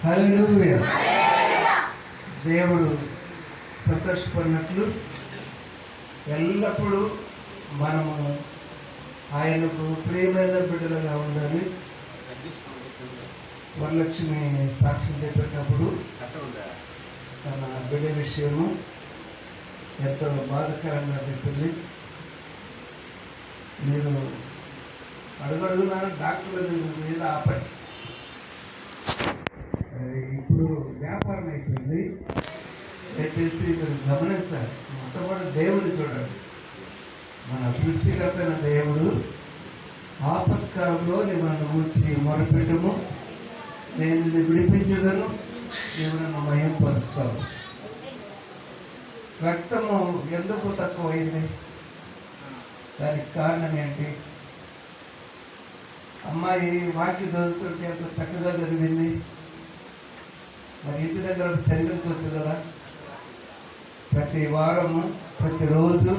హల్లెలూయా. దేవుడు సంతోషపడినట్లు ఎల్లప్పుడూ మనము ఆయనకు ప్రియమైన బిడ్డలుగా ఉండాలి. వరలక్ష్మి సాక్ష్యం చెప్పేటప్పుడు తన బిడ్డ విషయము ఎంతో బాధాకరంగా చెప్పింది. మీరు అడుగడుగునా డాక్టర్ల మీద ఆపండి. ఇప్పుడు వ్యాపారం అయిపోయింది. దయచేసి మీరు గమనించాలి. మొట్టమొదటి దేవుడు చూడండి. మన సృష్టికర్త అయిన దేవుడు ఆపత్కాలంలో నీవు నన్ను గూర్చి మొరపెట్టము, నేను నిన్ను విడిపించదను, నీవు నన్ను మహిమపరుస్తావు. రక్తము ఎందుకు తక్కువైంది? దానికి కారణం ఏంటి? అమ్మాయి వాక్యం చదువుతుంటే ఎంత చక్కగా చదివింది. మరి ఇంటి దగ్గర చదివించవచ్చు కదా. ప్రతి వారము ప్రతిరోజు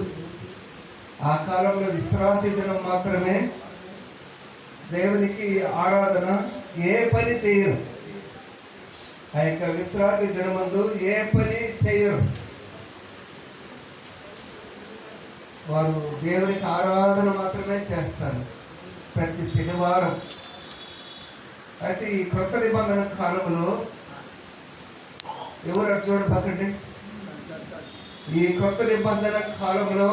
ఆ కాలంలో విశ్రాంతి దినం మాత్రమే దేవునికి ఆరాధన. ఏ పని చేయరు. ఆ యొక్క విశ్రాంతి దినమందు ఏ పని చేయరు. వారు దేవునికి ఆరాధన మాత్రమే చేస్తారు ప్రతి శనివారం. అయితే ఈ కొత్త నిబంధన కాలంలో ఎవరు చూడబకండి. ఈ కొత్త నిబంధన కాలంలో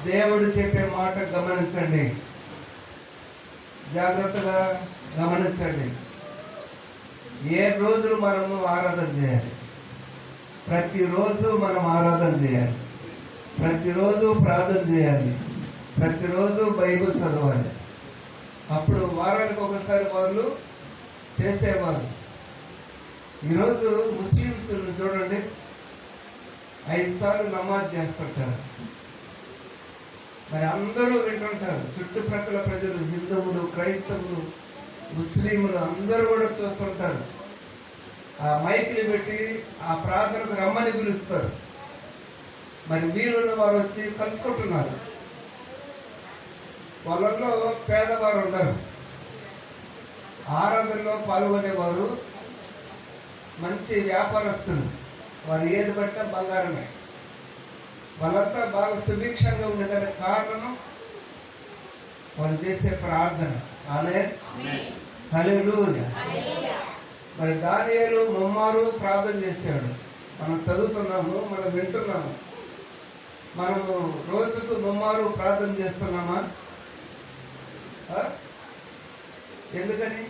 దేవుడు చెప్పే మాట గమనించండి, జాగ్రత్తగా గమనించండి. ఏ రోజులు మనము ఆరాధన చేయాలి? ప్రతిరోజు మనం ఆరాధన చేయాలి, ప్రతిరోజు ప్రార్థన చేయాలి, ప్రతిరోజు బైబిల్ చదవాలి. అప్పుడు వారానికి ఒకసారి వాళ్ళు చేసేవారు. ఈరోజు ముస్లిమ్స్ చూడండి, 5 సార్లు నమాజ్ చేస్తుంటారు. మరి అందరూ వింటుంటారు. చుట్టుప్రక్కల ప్రజలు, హిందువులు, క్రైస్తవులు, ముస్లింలు అందరూ కూడా చూస్తుంటారు. ఆ మైకులు పెట్టి ఆ ప్రార్థనకు రమ్మని పిలుస్తారు. మరి వీరున్న వారు వచ్చి కలుసుకుంటున్నారు. వాళ్ళల్లో పేదవారు ఉండరు. ఆరాధనలో పాల్గొనేవారు మంచి వ్యాపారస్తులు. వారు ఏది పట్టినా బంగారమే. వాళ్ళంతా బాగా సుభిక్షంగా ఉండేదానికి కారణం వాళ్ళు చేసే ప్రార్థన. ఆమేన్, హల్లెలూయా. మరి దానియేలు ముమ్మారు ప్రార్థన చేశాడు. మనం చదువుతున్నాము, మనం వింటున్నాము. మనము రోజుకు ముమ్మారు ప్రార్థన చేస్తున్నామా? ఎందుకని?